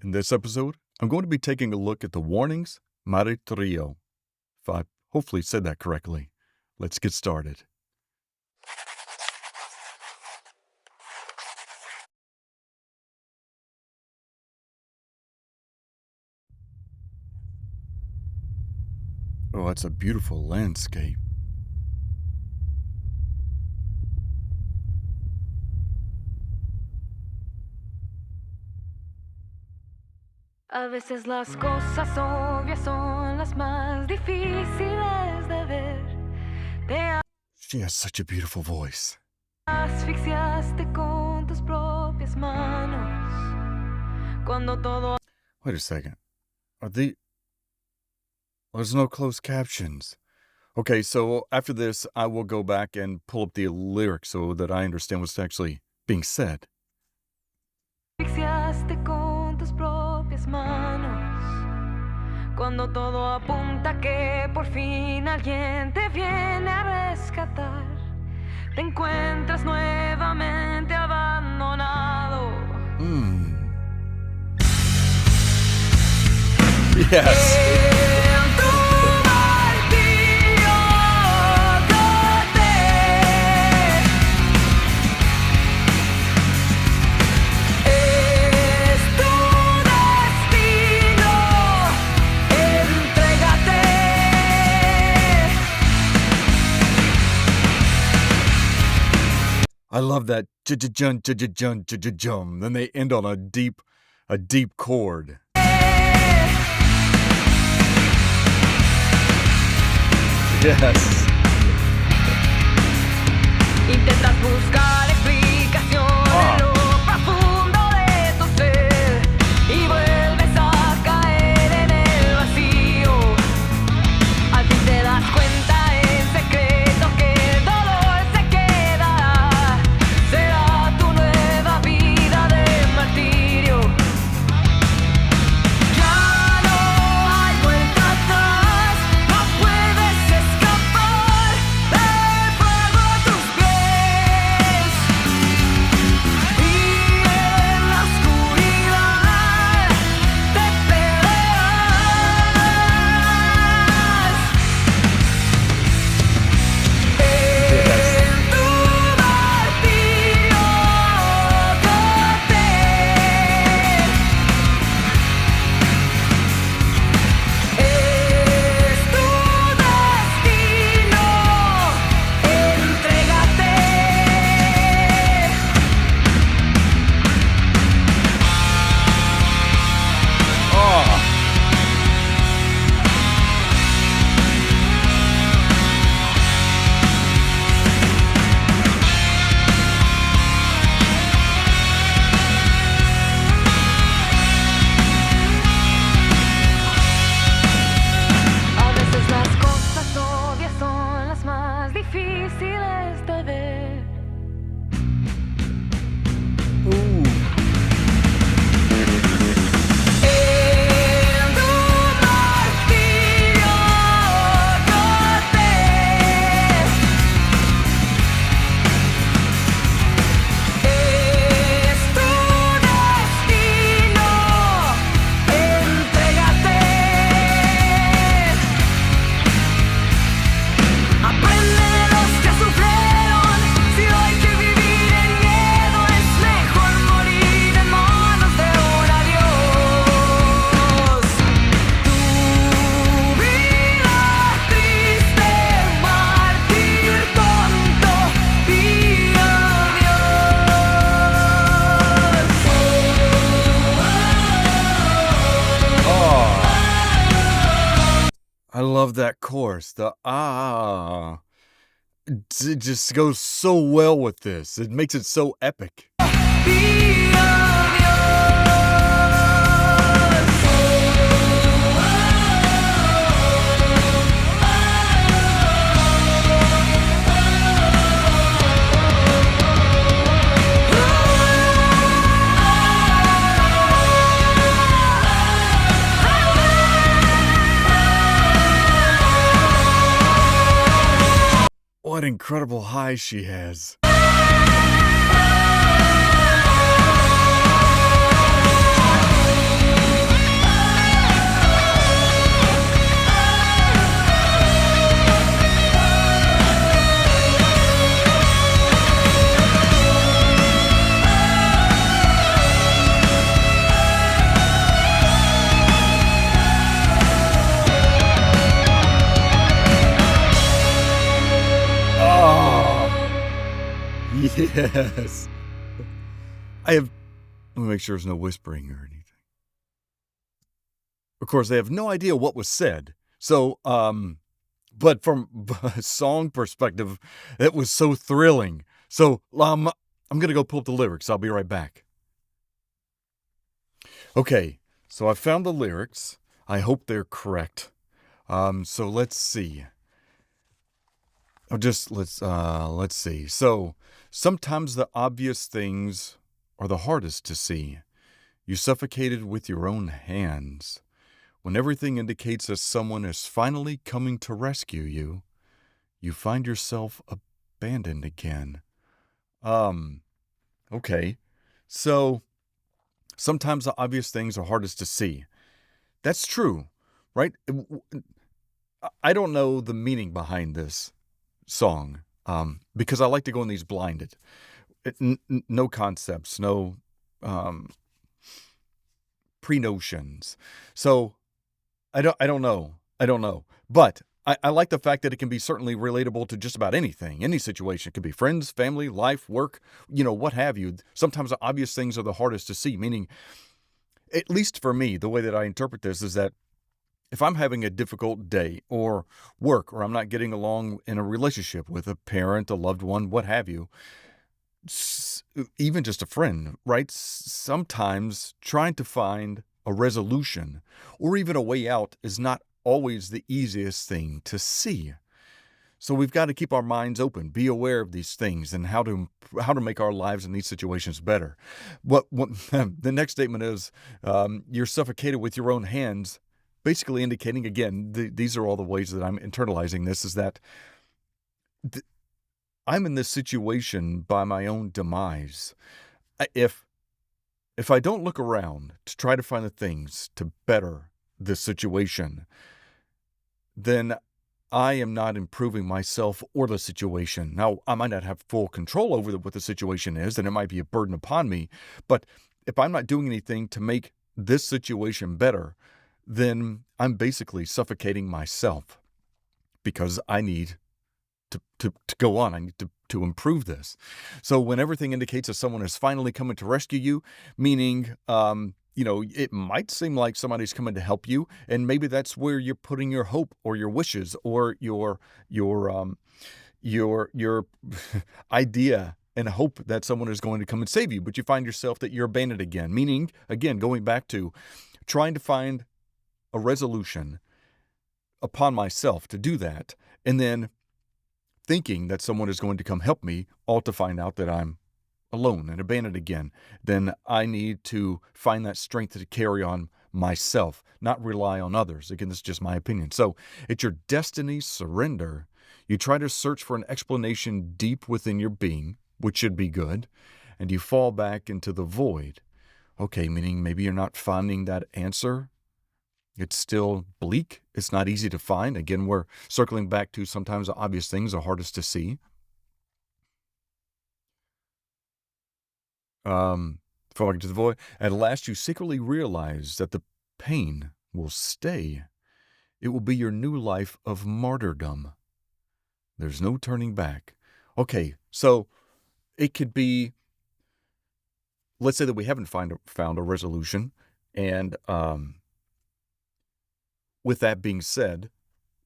In this episode, I'm going to be taking a look at the warnings Martirio. If I hopefully said that correctly. Let's get started. Oh, that's a beautiful landscape. A veces las cosas obvias son las más difíciles de ver. She has such a beautiful voice. Asfixiaste con tus propias manos. Cuando todo... Wait a second. There's no closed captions. Okay, so after this, I will go back and pull up the lyrics so that I understand what's actually being said. Asfixiaste con tus propias manos. Cuando todo apunta que por fin alguien te viene a rescatar. Te encuentras nuevamente abandonado. Yes. I love that j-j-jun, j-j-jun, j-j-jum. Then they end on a deep chord. Yes. Intentas buscar explicación en lo profundo de tu ser y vuelves a caer en el vacío. Al fin te das cuenta en secreto que el dolor se quedará. Será tu nueva vida de martirio. Ya no hay vuelta atrás, no puedes escapar del fuego a tus pies. Y en la oscuridad te perderás. En tu martirio gótate. Es tu destino, entrégate. Oh. A veces las cosas obvias son las más difíciles de ver. Ooh. En tu martirio gótate. Es tu destino, entrégate. Aprende de los que sufrieron. Si hoy hay que vivir en miedo, es mejor morir en manos de un adiós. Tu vida triste, mártir tonto, di Oh. I love that chorus. The it just goes so well with this. It makes it so epic. What incredible highs she has. Yes. Let me make sure there's no whispering or anything. Of course, they have no idea what was said. So, but from a song perspective, it was so thrilling. So, I'm going to go pull up the lyrics. I'll be right back. Okay, so I found the lyrics. I hope they're correct. So let's see. Let's see. So, sometimes the obvious things are the hardest to see. You suffocated with your own hands. When everything indicates that someone is finally coming to rescue you, you find yourself abandoned again. Okay. So, sometimes the obvious things are hardest to see. That's true, right? I don't know the meaning behind this song, because I like to go in these blinded. No concepts, no pre-notions. So I don't know. But I like the fact that it can be certainly relatable to just about anything, any situation. It could be friends, family, life, work, what have you. Sometimes the obvious things are the hardest to see, meaning, at least for me, the way that I interpret this is that if I'm having a difficult day or work, or I'm not getting along in a relationship with a parent, a loved one, what have you, even just a friend, right? Sometimes trying to find a resolution or even a way out is not always the easiest thing to see. So we've got to keep our minds open, be aware of these things and how to make our lives in these situations better. What the next statement is, you're suffocated with your own hands, basically indicating, again, these are all the ways that I'm internalizing this, is that I'm in this situation by my own demise. If I don't look around to try to find the things to better this situation, then I am not improving myself or the situation. Now, I might not have full control over what the situation is, and it might be a burden upon me. But if I'm not doing anything to make this situation better, then I'm basically suffocating myself, because I need to go on. I need to improve this. So when everything indicates that someone is finally coming to rescue you, meaning, it might seem like somebody's coming to help you, and maybe that's where you're putting your hope or your wishes or your idea and hope that someone is going to come and save you, but you find yourself that you're abandoned again, meaning, again, going back to trying to find a resolution upon myself to do that, and then thinking that someone is going to come help me, all to find out that I'm alone and abandoned again. Then I need to find that strength to carry on myself, not rely on others. Again, this is just my opinion. So it's your destiny surrender. You try to search for an explanation deep within your being, which should be good, and you fall back into the void. Okay, meaning maybe you're not finding that answer. It's still bleak. It's not easy to find. Again, we're circling back to sometimes the obvious things are hardest to see. Falling into the void. At last, you secretly realize that the pain will stay. It will be your new life of martyrdom. There's no turning back. Okay, so it could be, let's say that we haven't found a resolution, and with that being said,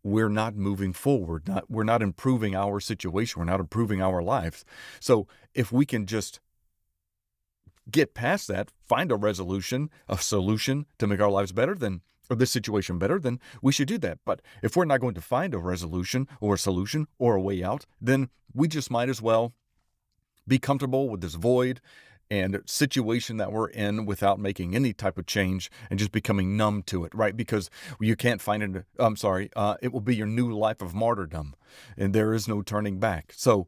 we're not moving forward. We're not improving our situation. We're not improving our lives. So if we can just get past that, find a resolution, a solution to make our lives better, or this situation better, then we should do that. But if we're not going to find a resolution or a solution or a way out, then we just might as well be comfortable with this void and situation that we're in without making any type of change and just becoming numb to it, right? Because you can't find it. It will be your new life of martyrdom, and there is no turning back. So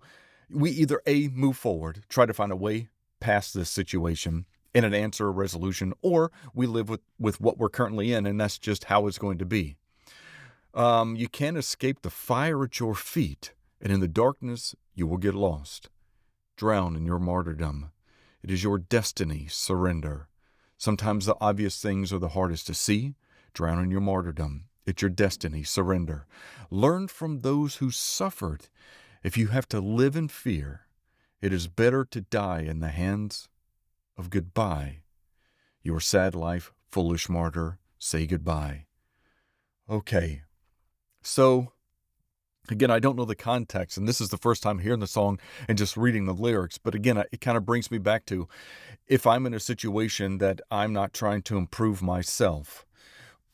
we either move forward, try to find a way past this situation and an answer, a resolution, or we live with what we're currently in, and that's just how it's going to be. You can't escape the fire at your feet, and in the darkness you will get lost. Drown in your martyrdom. It is your destiny, surrender. Sometimes the obvious things are the hardest to see. Drown in your martyrdom. It's your destiny, surrender. Learn from those who suffered. If you have to live in fear, It is better to die in the hands of goodbye. Your sad life, foolish martyr, say goodbye. Okay, so again, I don't know the context, and this is the first time hearing the song and just reading the lyrics. But again, it kind of brings me back to, if I'm in a situation that I'm not trying to improve myself,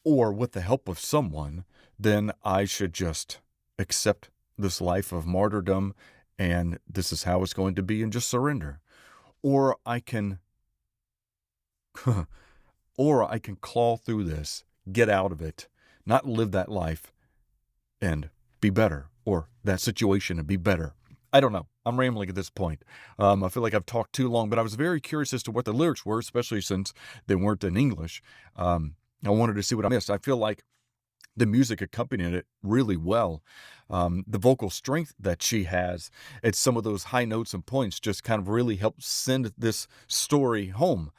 or with the help of someone, then I should just accept this life of martyrdom, and this is how it's going to be, and just surrender. Or I can, or I can claw through this, get out of it, not live that life, and be better, or that situation and be better. I don't know. I'm rambling at this point. I feel like I've talked too long, but I was very curious as to what the lyrics were, especially since they weren't in English. I wanted to see what I missed. I feel like the music accompanied it really well. The vocal strength that she has at some of those high notes and points just kind of really helped send this story home.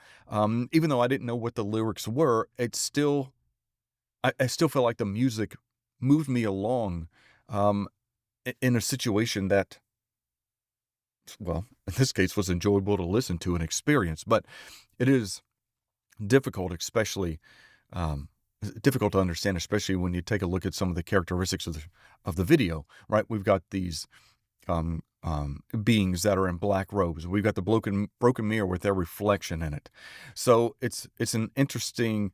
Even though I didn't know what the lyrics were, I still feel like the music moved me along in a situation that, well, in this case, was enjoyable to listen to and experience. But it is difficult, especially difficult to understand, especially when you take a look at some of the characteristics of the video. Right, we've got these beings that are in black robes. We've got the broken mirror with their reflection in it. So it's an interesting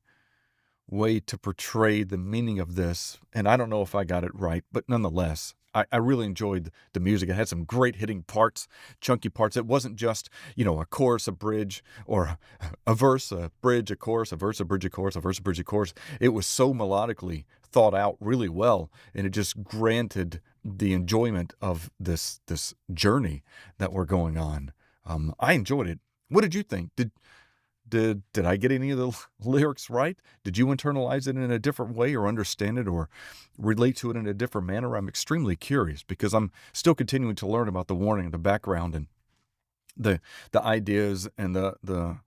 way to portray the meaning of this, and I don't know if I got it right, but nonetheless, I really enjoyed the music. It had some great hitting parts, chunky parts. It wasn't just, a chorus, a bridge, or a verse, a bridge, a chorus, a verse, a bridge, a chorus, a verse, a bridge, a chorus. It was so melodically thought out really well, and it just granted the enjoyment of this journey that we're going on. I enjoyed it. What did you think? Did I get any of the lyrics right? Did you internalize it in a different way, or understand it, or relate to it in a different manner? I'm extremely curious, because I'm still continuing to learn about the warning, the background, and the ideas and the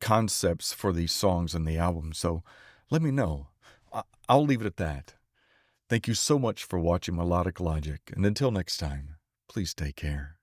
concepts for these songs and the album. So let me know. I'll leave it at that. Thank you so much for watching Melodic Logic, and until next time, please take care.